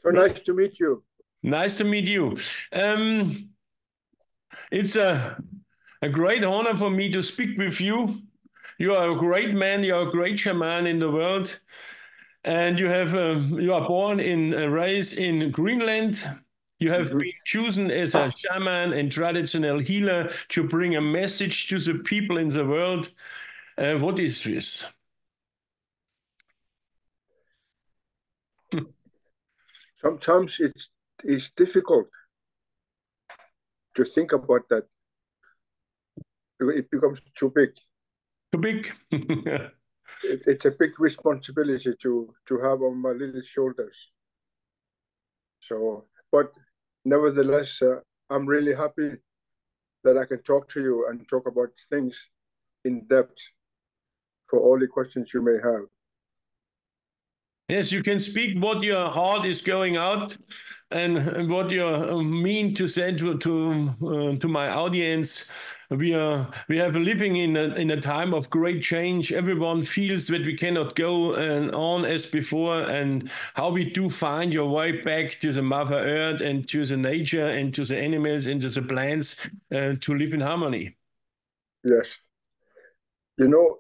So nice to meet you. Nice to meet you. It's a great honor for me to speak with you. You are a great man. You are a great shaman in the world, and you are born raised in Greenland. You have been chosen as a shaman and traditional healer to bring a message to the people in the world. What is this? Sometimes it's difficult to think about that. It becomes too big. Too big. It's a big responsibility to have on my little shoulders. So, but nevertheless, I'm really happy that I can talk to you and talk about things in depth for all the questions you may have. Yes, you can speak what your heart is going out and what you mean to say to my audience. We have a living in a time of great change. Everyone feels that we cannot go on as before, and how we do find your way back to the Mother Earth and to the nature and to the animals and to the plants to live in harmony. Yes. You know,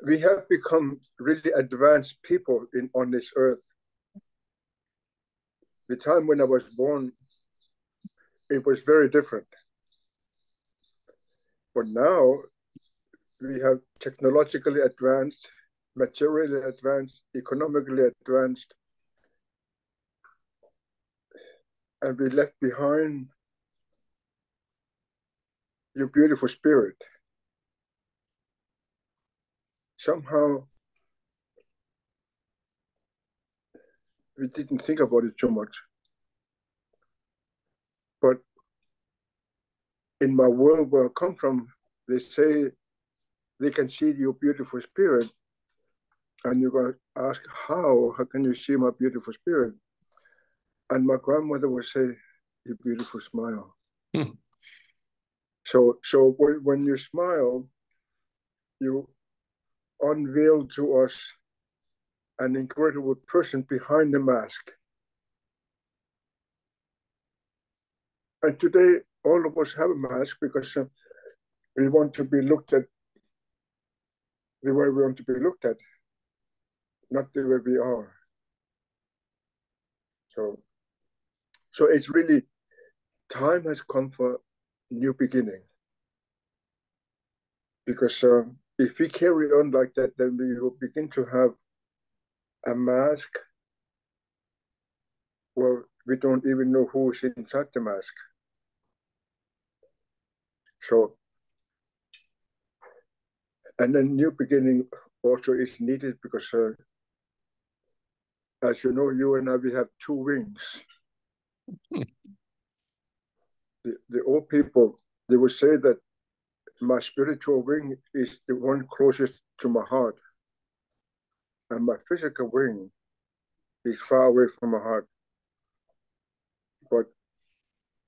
we have become really advanced people on this earth. The time when I was born, it was very different. But now we have technologically advanced, materially advanced, economically advanced, and we left behind your beautiful spirit. Somehow we didn't think about it too much. But in my world where I come from, they say they can see your beautiful spirit. And you're going to ask, how can you see my beautiful spirit? And my grandmother would say, your beautiful smile. So when you smile, you unveil to us an incredible person behind the mask. And today, all of us have a mask because we want to be looked at the way we want to be looked at, not the way we are. So it's really, time has come for new beginning. Because if we carry on like that, then we will begin to have a mask where we don't even know who's inside the mask. So, and then new beginning also is needed because, as you know, you and I, we have two wings. The old people, they would say that my spiritual wing is the one closest to my heart, and my physical wing is far away from my heart. But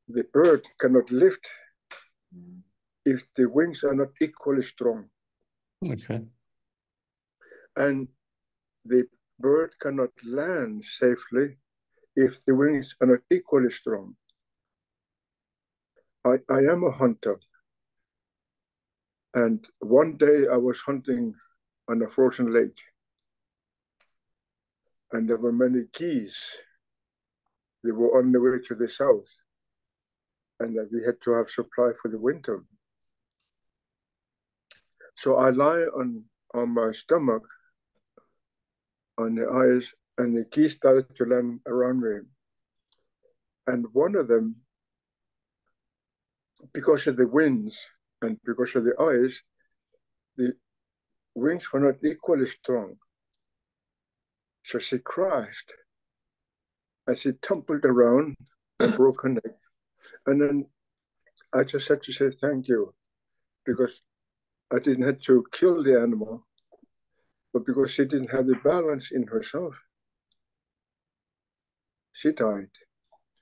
the bird cannot lift if the wings are not equally strong. Okay. And the bird cannot land safely if the wings are not equally strong. I am a hunter. And one day I was hunting on a frozen lake. And there were many geese. They were on the way to the south. And we had to have supply for the winter. So I lie on my stomach, on the ice, and the geese started to land around me. And one of them, because of the winds and because of the ice, the wings were not equally strong. So she crashed and she tumbled around and broke her neck. And then I just had to say thank you, because I didn't have to kill the animal, but because she didn't have the balance in herself, she died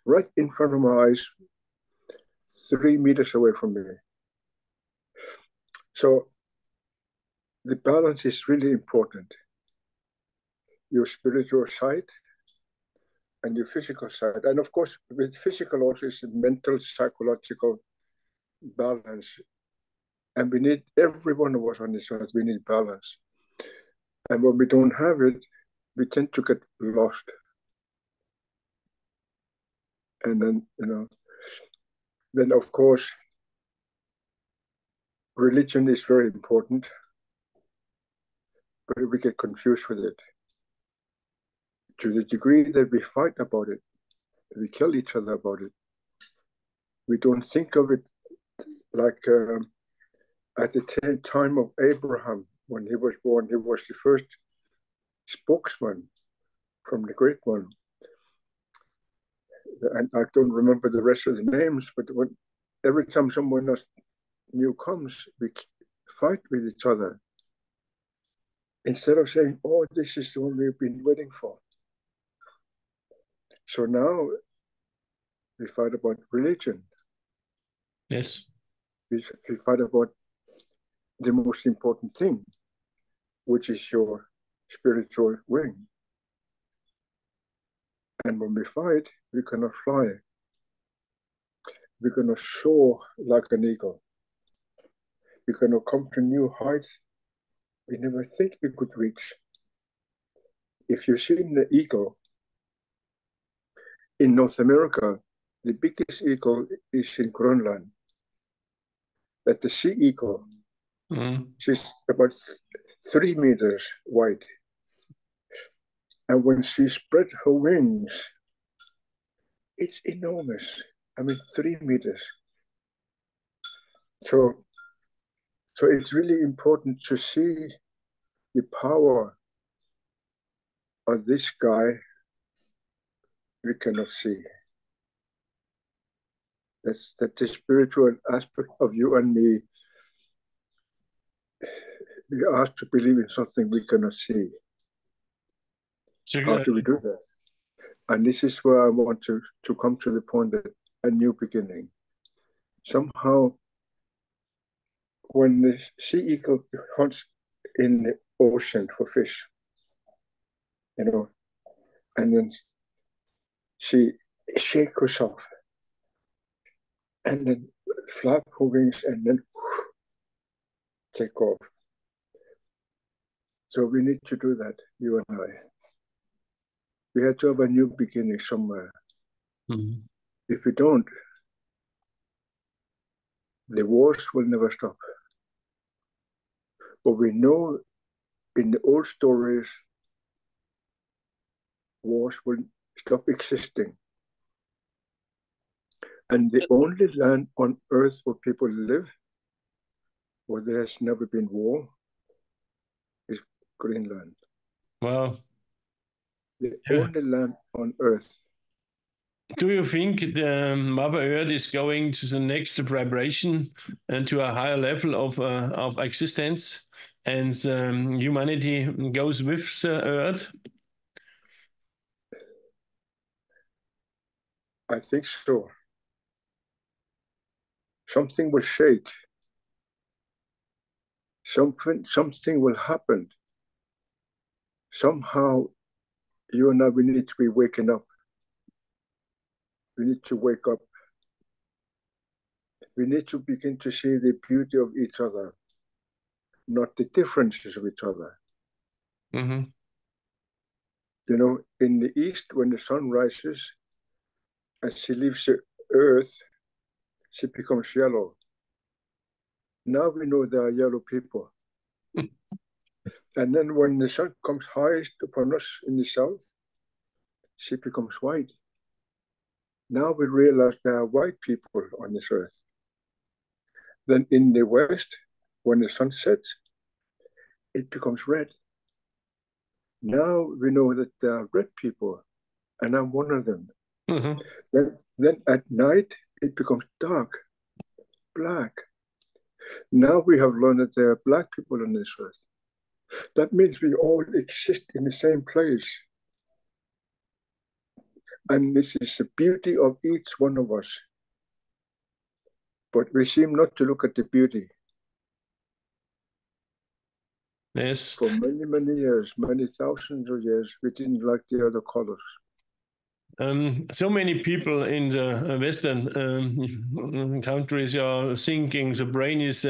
right in front of my eyes, 3 meters away from me. So the balance is really important. Your spiritual sight and your physical side. And of course, with physical also is mental, psychological balance. And we need, every one of us on this earth, we need balance. And when we don't have it, we tend to get lost. And then, then of course, religion is very important, but we get confused with it. To the degree that we fight about it, we kill each other about it. We don't think of it like at the time of Abraham, when he was born, he was the first spokesman from the Great One. And I don't remember the rest of the names, but every time someone else new comes, we fight with each other. Instead of saying, oh, this is the one we've been waiting for. So now we fight about religion. Yes. We fight about the most important thing, which is your spiritual wing. And when we fight, we cannot fly. We cannot soar like an eagle. We cannot come to new heights we never think we could reach. If you've seen the eagle in North America, the biggest eagle is in Greenland. That's the sea eagle. She's about 3 meters wide. And when she spread her wings, it's enormous. I mean, 3 meters. So it's really important to see the power of this guy we cannot see. That's the spiritual aspect of you and me. We are asked to believe in something we cannot see. So, how do we do that? And this is where I want to come to the point that a new beginning. Somehow, when the sea eagle hunts in the ocean for fish, and then she shakes herself, and then flap her wings, and then take off. So we need to do that, you and I. We have to have a new beginning somewhere. Mm-hmm. If we don't, the wars will never stop. But we know in the old stories, wars will stop existing. And the only land on earth where people live, where there has never been war, is Greenland. Wow. The only land on earth. Do you think the Mother Earth is going to the next vibration and to a higher level of existence, and humanity goes with the Earth? I think so. Something will shake. Something will happen. Somehow, you and I, we need to be waking up. We need to wake up. We need to begin to see the beauty of each other, not the differences of each other. Mm-hmm. In the east, when the sun rises and she leaves the earth, she becomes yellow. Now we know there are yellow people. And then when the sun comes highest upon us in the south, she becomes white. Now we realize there are white people on this earth. Then in the west, when the sun sets, it becomes red. Now we know that there are red people, and I'm one of them. Mm-hmm. Then at night, it becomes dark, black. Now we have learned that there are black people on this earth. That means we all exist in the same place. And this is the beauty of each one of us. But we seem not to look at the beauty. Yes. For many, many years, many thousands of years, we didn't like the other colors. So many people in the Western countries are thinking the brain is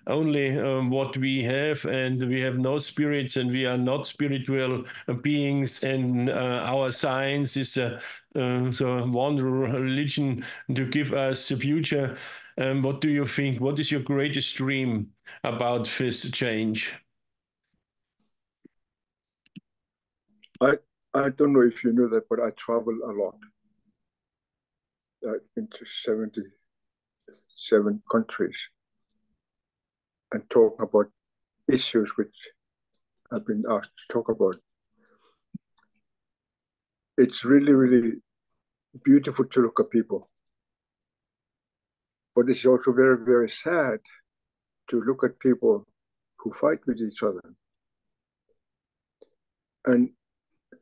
only what we have, and we have no spirits, and we are not spiritual beings, and our science is the one religion to give us a future. What do you think? What is your greatest dream about this change? I don't know if you know that, but I travel a lot. Into 77 countries and talk about issues which I've been asked to talk about. It's really, really beautiful to look at people. But it's also very, very sad to look at people who fight with each other. And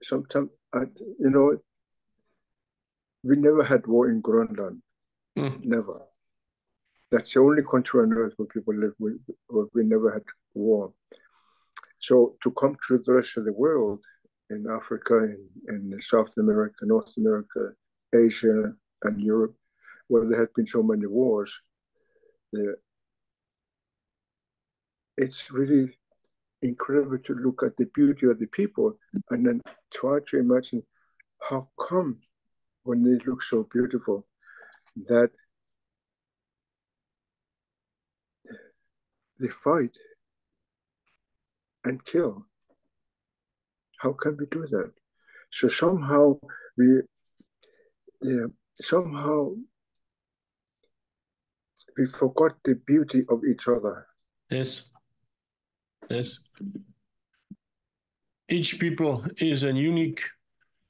sometimes, we never had war in Greenland. Never. That's the only country on earth where people live with, where we never had war. So to come to the rest of the world, in Africa, in South America, North America, Asia, and Europe, where there have been so many wars, it's really incredible to look at the beauty of the people and then try to imagine how come, when they look so beautiful, that they fight and kill. How can we do that? So somehow we forgot the beauty of each other. Yes. Yes. Each people is a unique,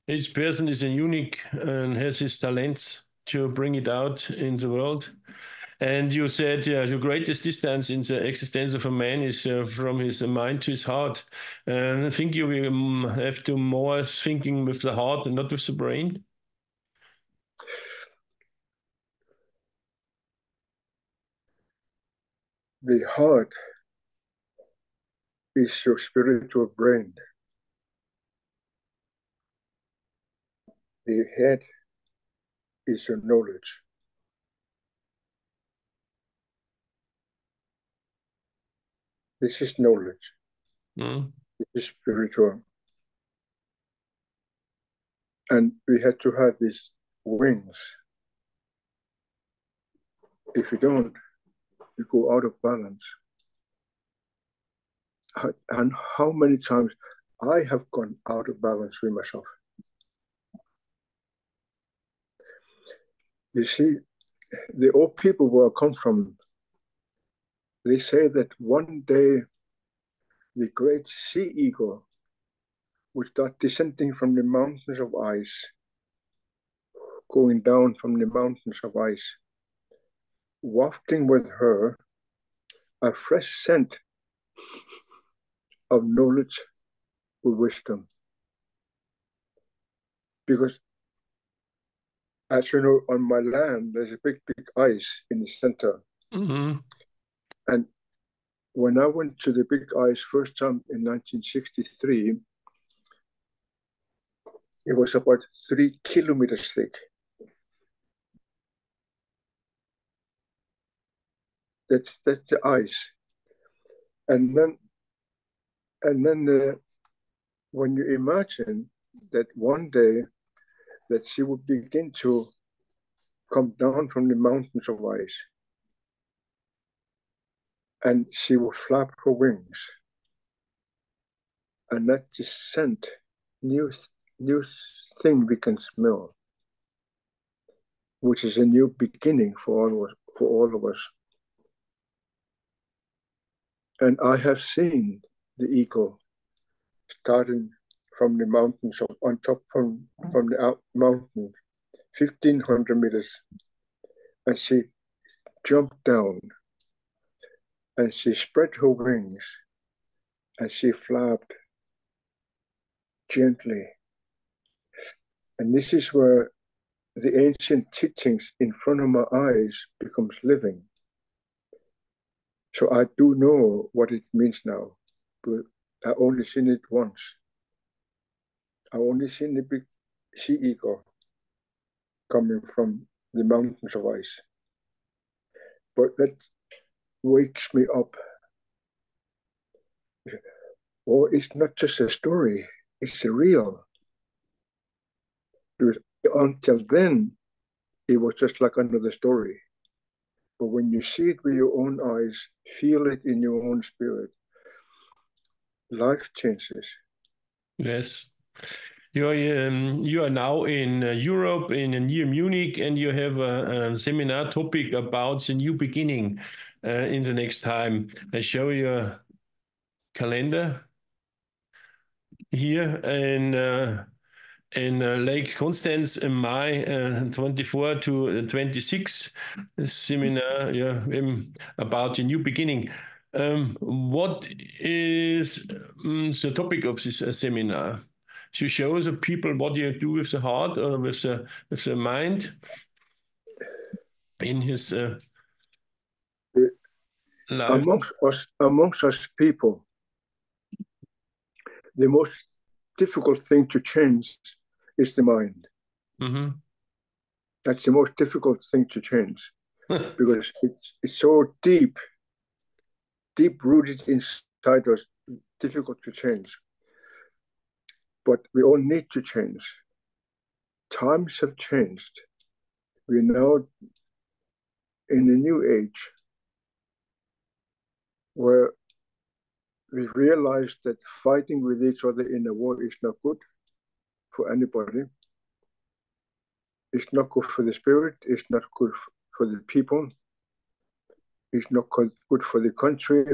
each person is a unique and has his talents to bring it out in the world. And you said the greatest distance in the existence of a man is from his mind to his heart. And I think you have to more thinking with the heart and not with the brain. The heart is your spiritual brain. The head is your knowledge. This is knowledge. This is spiritual. And we had to have these wings. If you don't, you go out of balance. And how many times I have gone out of balance with myself. You see, the old people where I come from, they say that one day the great sea eagle would start descending from the mountains of ice, going down from the mountains of ice, wafting with her a fresh scent of knowledge with wisdom. Because, as you know, on my land, there's a big, big ice in the center. And when I went to the big ice first time in 1963, it was about 3 kilometers thick. That's the ice. And then when you imagine that one day that she would begin to come down from the mountains of ice, and she would flap her wings, and that just scent, new thing we can smell, which is a new beginning for all of us. And I have seen the eagle starting from the mountains on top from the mountain, 1,500 meters, and she jumped down, and she spread her wings, and she flapped gently. And this is where the ancient teachings in front of my eyes becomes living. So I do know what it means now, but I only seen it once. I only seen the big sea eagle coming from the mountains of ice. But that wakes me up. Oh, it's not just a story, it's real. Because until then, it was just like another story. But when you see it with your own eyes, feel it in your own spirit, life changes. Yes. You are now in Europe, near Munich, and you have a seminar topic about the new beginning in the next time. I show you a calendar here in Lake Constance in May 24 to 26, a seminar about the new beginning. What is the topic of this seminar? To show the people what you do with the heart or with the mind in his life. Amongst us people, the most difficult thing to change is the mind. Mm-hmm. That's the most difficult thing to change because it's so deep rooted inside us, difficult to change. But we all need to change. Times have changed. We're now in a new age where we realize that fighting with each other in a war is not good for anybody. It's not good for the spirit. It's not good for the people. It's not good for the country.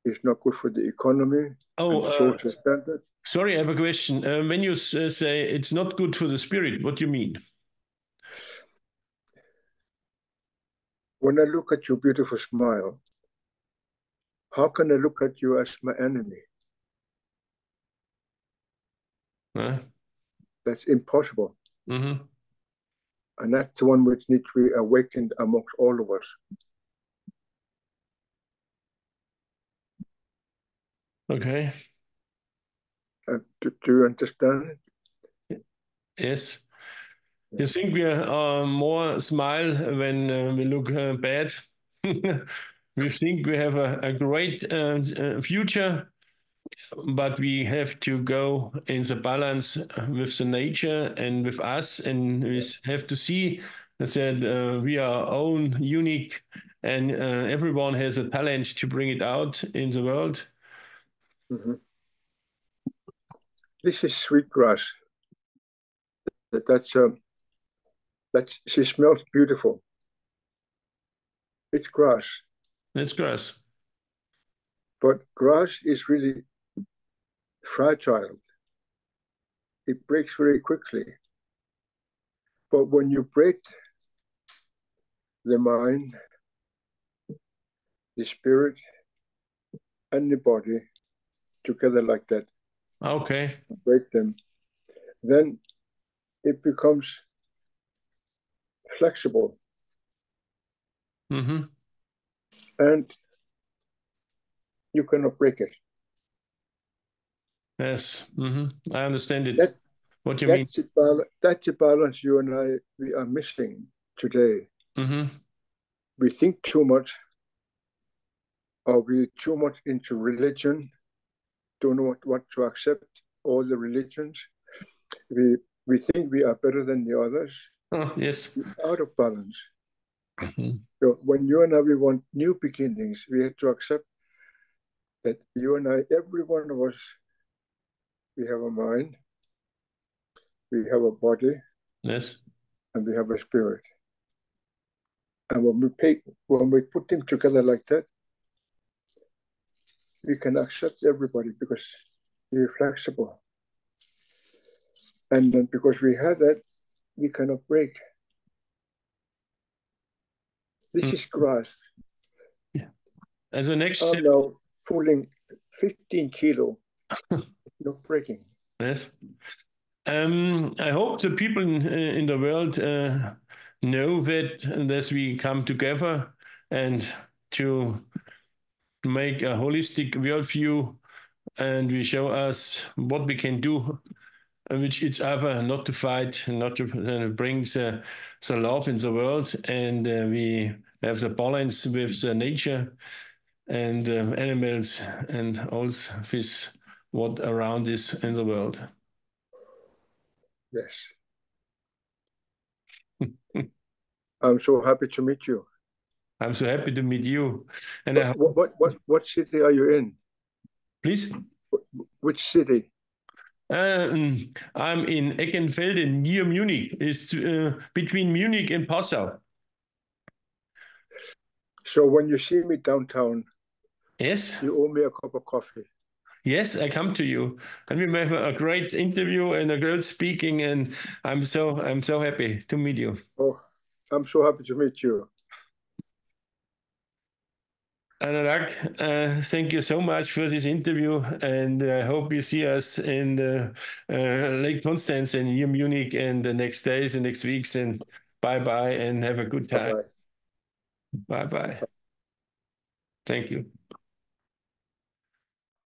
It's not good for the economy and social standard. Sorry, I have a question. When you say it's not good for the spirit, what do you mean? When I look at your beautiful smile, how can I look at you as my enemy? That's impossible. Mm-hmm. And that's the one which needs to be awakened amongst all of us. Okay. Do you understand it? Yes. You think we are more smile when we look bad? We think we have a great future, but we have to go in the balance with the nature and with us, and we have to see that we are own unique, and everyone has a talent to bring it out in the world. Mm-hmm. This is sweet grass. She smells beautiful. It's grass. It's grass. But grass is really fragile. It breaks very quickly. But when you break the mind, the spirit, and the body together like that, okay, break them, then it becomes flexible. Mm-hmm. And you cannot break it. Yes, mm-hmm. I understand it. What you mean? That's the balance you and I, we are missing today. Mm-hmm. We think too much, or we're too much into religion, don't know what to accept, all the religions. We think we are better than the others. Oh, yes. It's out of balance. Mm-hmm. So when you and I, we want new beginnings, we have to accept that you and I, every one of us, we have a mind, we have a body, yes, and we have a spirit. And when we put them together like that, we can accept everybody because we're flexible. And then because we have that, we cannot break. This is grass. Yeah. As a next step, I'm now pulling 15 kilo, not breaking. Yes. I hope the people in the world know that we come together and to make a holistic worldview, and we show us what we can do which each other, not to fight, not to bring the love in the world, and we have the balance with the nature and animals and all this what around is in the world. Yes. I'm so happy to meet you. I'm so happy to meet you. And what city are you in? Please? Which city? I'm in Eckenfelde near Munich. It's between Munich and Passau. So when you see me downtown, yes, you owe me a cup of coffee. Yes, I come to you, and we have a great interview and a great speaking, and I'm so happy to meet you. Oh, I'm so happy to meet you. Angaangaq, thank you so much for this interview, and I hope you see us in the Lake Constance in near Munich in the next days and next weeks. And bye-bye, and have a good time. Bye-bye. Bye-bye. Thank you.